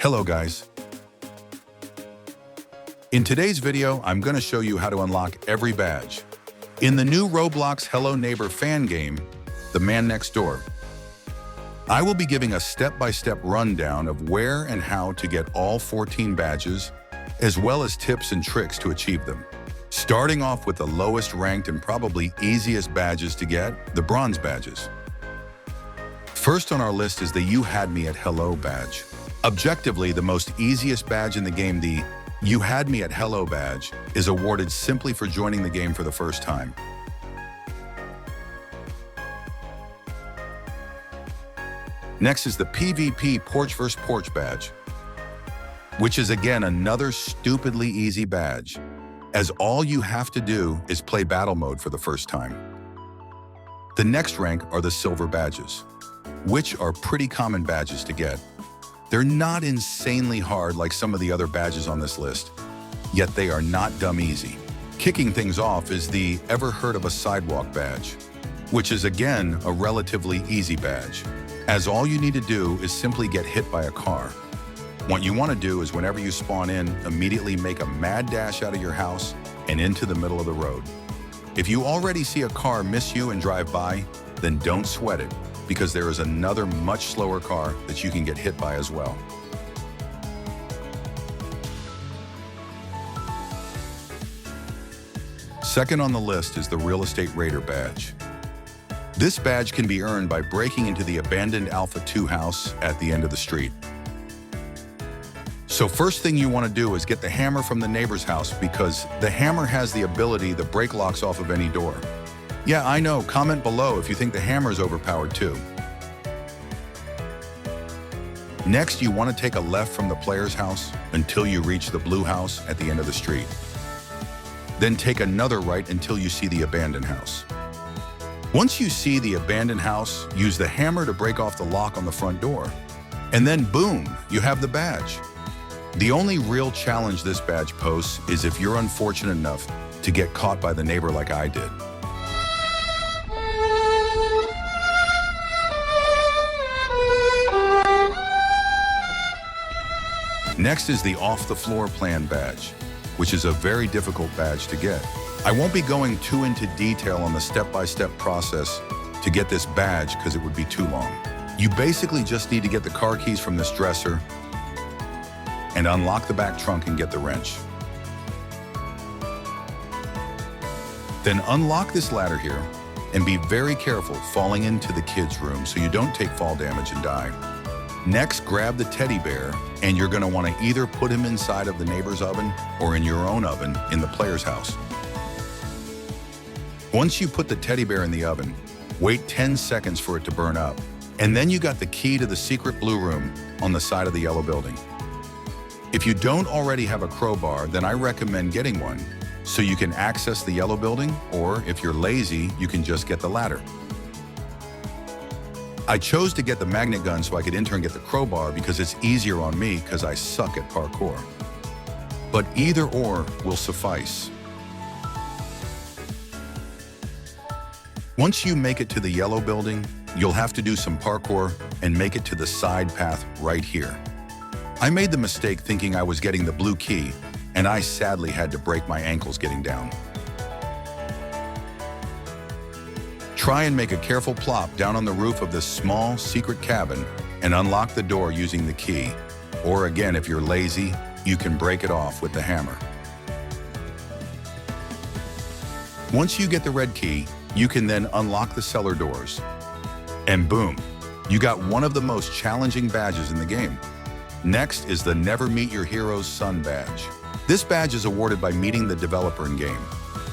Hello guys. In today's video, I'm going to show you how to unlock every badge. In the new Roblox Hello Neighbor fan game, The Man Next Door, I will be giving a step-by-step rundown of where and how to get all 14 badges, as well as tips and tricks to achieve them. Starting off with the lowest ranked and probably easiest badges to get, the bronze badges. First on our list is the You Had Me at Hello badge. Objectively, the most easiest badge in the game, the You Had Me at Hello badge, is awarded simply for joining the game for the first time. Next is the PvP Porch vs. Porch badge, which is again another stupidly easy badge, as all you have to do is play battle mode for the first time. The next rank are the silver badges, which are pretty common badges to get. They're not insanely hard like some of the other badges on this list, yet they are not dumb easy. Kicking things off is the Ever Heard of a Sidewalk badge, which is again a relatively easy badge, as all you need to do is simply get hit by a car. What you want to do is whenever you spawn in, immediately make a mad dash out of your house and into the middle of the road. If you already see a car miss you and drive by, then don't sweat it, because there is another much slower car that you can get hit by as well. Second on the list is the Real Estate Raider badge. This badge can be earned by breaking into the abandoned Alpha 2 house at the end of the street. So first thing you want to do is get the hammer from the neighbor's house, because the hammer has the ability to break locks off of any door. Yeah, I know, comment below if you think the hammer is overpowered too. Next, you want to take a left from the player's house until you reach the blue house at the end of the street. Then take another right until you see the abandoned house. Once you see the abandoned house, use the hammer to break off the lock on the front door. And then boom, you have the badge. The only real challenge this badge poses is if you're unfortunate enough to get caught by the neighbor like I did. Next is the Off the Floor Plan badge, which is a very difficult badge to get. I won't be going too into detail on the step-by-step process to get this badge because it would be too long. You basically just need to get the car keys from this dresser and unlock the back trunk and get the wrench. Then unlock this ladder here and be very careful falling into the kids' room so you don't take fall damage and die. Next, grab the teddy bear, and you're going to want to either put him inside of the neighbor's oven or in your own oven in the player's house. Once you put the teddy bear in the oven, wait 10 seconds for it to burn up, and then you got the key to the secret blue room on the side of the yellow building. If you don't already have a crowbar, then I recommend getting one so you can access the yellow building, or if you're lazy, you can just get the ladder. I chose to get the magnet gun so I could in turn get the crowbar because it's easier on me because I suck at parkour. But either or will suffice. Once you make it to the yellow building, you'll have to do some parkour and make it to the side path right here. I made the mistake thinking I was getting the blue key, and I sadly had to break my ankles getting down. Try and make a careful plop down on the roof of this small secret cabin and unlock the door using the key. Or again, if you're lazy, you can break it off with the hammer. Once you get the red key, you can then unlock the cellar doors. And boom, you got one of the most challenging badges in the game. Next is the Never Meet Your Hero's Son badge. This badge is awarded by meeting the developer in-game,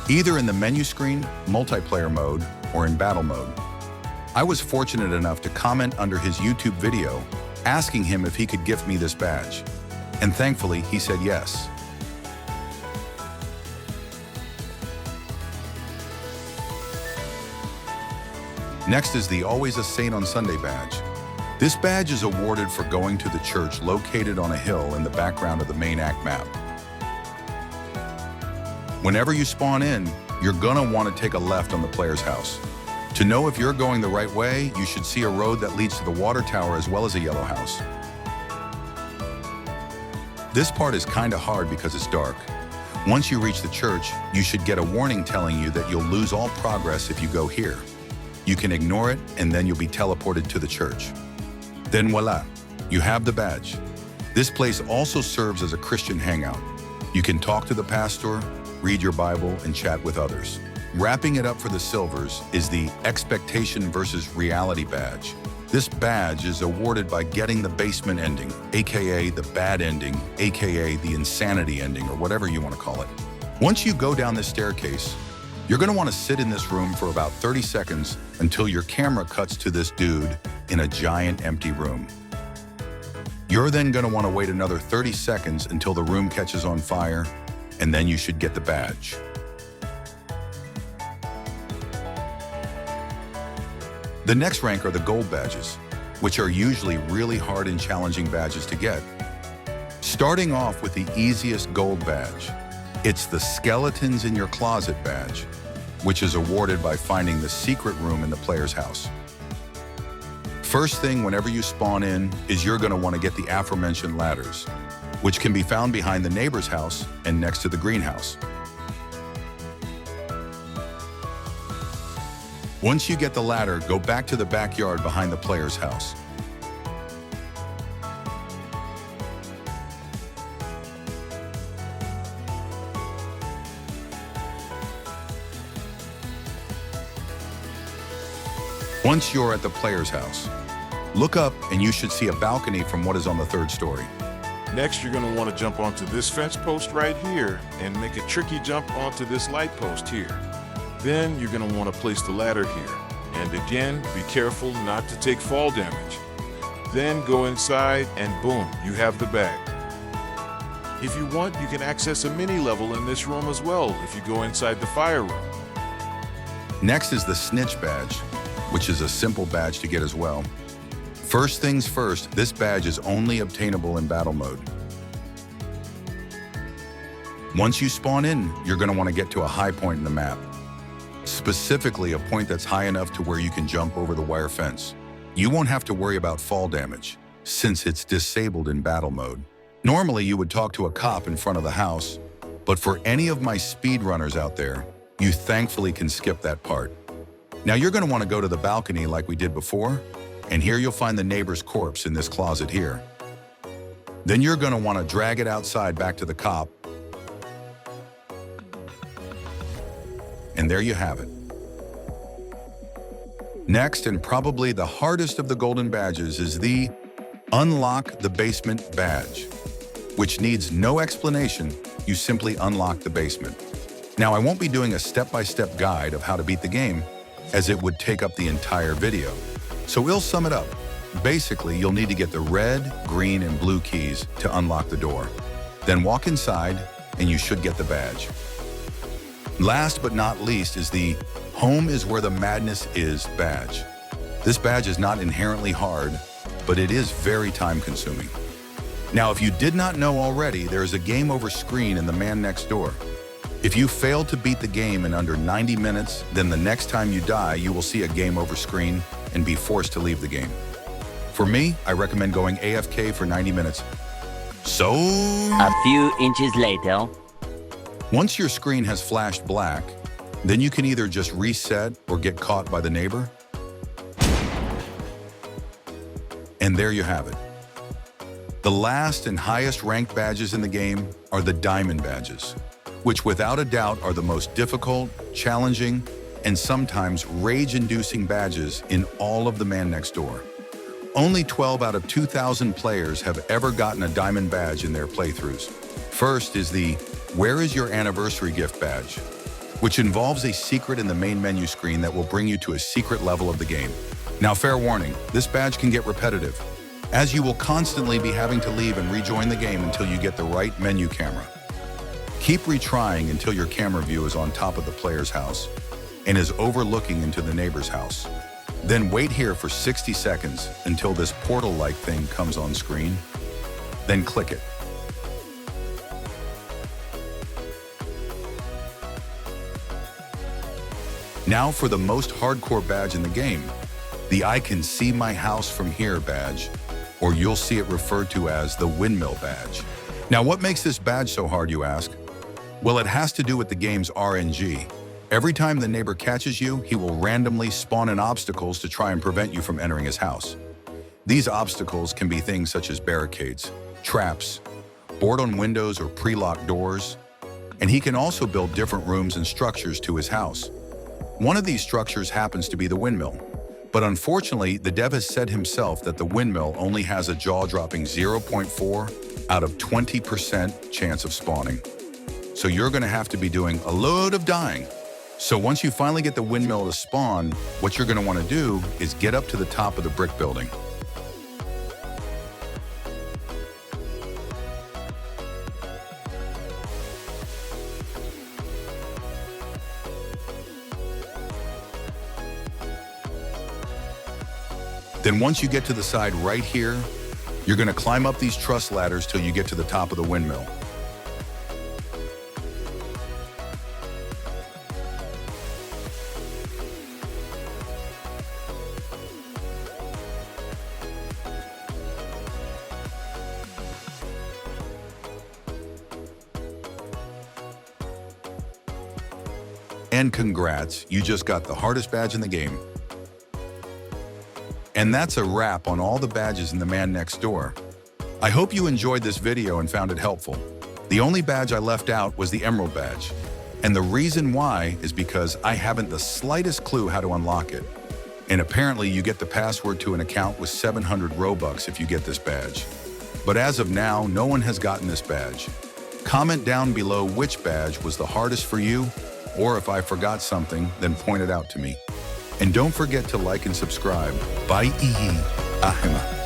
either in the menu screen, multiplayer mode, or in battle mode. I was fortunate enough to comment under his YouTube video asking him if he could gift me this badge, and thankfully he said yes. Next is the Always a Saint on Sunday badge. This badge is awarded for going to the church located on a hill in the background of the main act map. Whenever you spawn in, you're gonna want to take a left on the player's house. To know if you're going the right way, you should see a road that leads to the water tower as well as a yellow house. This part is kinda hard because it's dark. Once you reach the church, you should get a warning telling you that you'll lose all progress if you go here. You can ignore it and then you'll be teleported to the church. Then voila, you have the badge. This place also serves as a Christian hangout. You can talk to the pastor, read your Bible, and chat with others. Wrapping it up for the silvers is the Expectation versus Reality badge. This badge is awarded by getting the basement ending, aka the bad ending, aka the insanity ending, or whatever you want to call it. Once you go down this staircase, you're going to want to sit in this room for about 30 seconds until your camera cuts to this dude in a giant empty room. You're then going to want to wait another 30 seconds until the room catches on fire, and then you should get the badge. The next rank are the gold badges, which are usually really hard and challenging badges to get. Starting off with the easiest gold badge, it's the Skeletons in Your Closet badge, which is awarded by finding the secret room in the player's house. First thing whenever you spawn in is you're going to want to get the aforementioned ladders, which can be found behind the neighbor's house and next to the greenhouse. Once you get the ladder, go back to the backyard behind the player's house. Once you're at the player's house, look up and you should see a balcony from what is on the third story. Next, you're going to want to jump onto this fence post right here and make a tricky jump onto this light post here. Then you're going to want to place the ladder here. And again, be careful not to take fall damage. Then go inside and boom, you have the bag. If you want, you can access a mini level in this room as well if you go inside the fire room. Next is the Snitch badge, which is a simple badge to get as well. First things first, this badge is only obtainable in battle mode. Once you spawn in, you're going to want to get to a high point in the map. Specifically, a point that's high enough to where you can jump over the wire fence. You won't have to worry about fall damage, since it's disabled in battle mode. Normally, you would talk to a cop in front of the house, but for any of my speedrunners out there, you thankfully can skip that part. Now you're going to want to go to the balcony like we did before, and here you'll find the neighbor's corpse in this closet here. Then you're going to want to drag it outside back to the cop, and there you have it. Next, and probably the hardest of the golden badges, is the Unlock the Basement badge, which needs no explanation. You simply unlock the basement. Now, I won't be doing a step-by-step guide of how to beat the game, as it would take up the entire video. So we'll sum it up. Basically, you'll need to get the red, green, and blue keys to unlock the door. Then walk inside, and you should get the badge. Last but not least is the Home is Where the Madness Is badge. This badge is not inherently hard, but it is very time-consuming. Now, if you did not know already, there is a game over screen in the man next door. If you fail to beat the game in under 90 minutes, then the next time you die, you will see a game over screen and be forced to leave the game. For me, I recommend going AFK for 90 minutes. So, a few inches later. Once your screen has flashed black, then you can either just reset or get caught by the neighbor. And there you have it. The last and highest ranked badges in the game are the Diamond badges, which without a doubt are the most difficult, challenging, and sometimes rage-inducing badges in all of the man next door. Only 12 out of 2,000 players have ever gotten a Diamond badge in their playthroughs. First is the Where is Your Anniversary Gift badge, which involves a secret in the main menu screen that will bring you to a secret level of the game. Now, fair warning, this badge can get repetitive, as you will constantly be having to leave and rejoin the game until you get the right menu camera. Keep retrying until your camera view is on top of the player's house and is overlooking into the neighbor's house. Then wait here for 60 seconds until this portal-like thing comes on screen. Then click it. Now for the most hardcore badge in the game, the I Can See My House From Here badge, or you'll see it referred to as the Windmill badge. Now, what makes this badge so hard, you ask? Well, it has to do with the game's RNG. Every time the neighbor catches you, he will randomly spawn in obstacles to try and prevent you from entering his house. These obstacles can be things such as barricades, traps, board-on windows or pre-locked doors, and he can also build different rooms and structures to his house. One of these structures happens to be the windmill, but unfortunately, the dev has said himself that the windmill only has a jaw-dropping 0.4 out of 20% chance of spawning. So you're gonna have to be doing a load of dying. So once you finally get the windmill to spawn, what you're gonna wanna do is get up to the top of the brick building. Then once you get to the side right here, you're gonna climb up these truss ladders till you get to the top of the windmill. And congrats, you just got the hardest badge in the game. And that's a wrap on all the badges in the man next door. I hope you enjoyed this video and found it helpful. The only badge I left out was the Emerald badge. And the reason why is because I haven't the slightest clue how to unlock it. And apparently you get the password to an account with 700 Robux if you get this badge. But as of now, no one has gotten this badge. Comment down below which badge was the hardest for you, or if I forgot something, then point it out to me. And don't forget to like and subscribe. Bye. Ahima.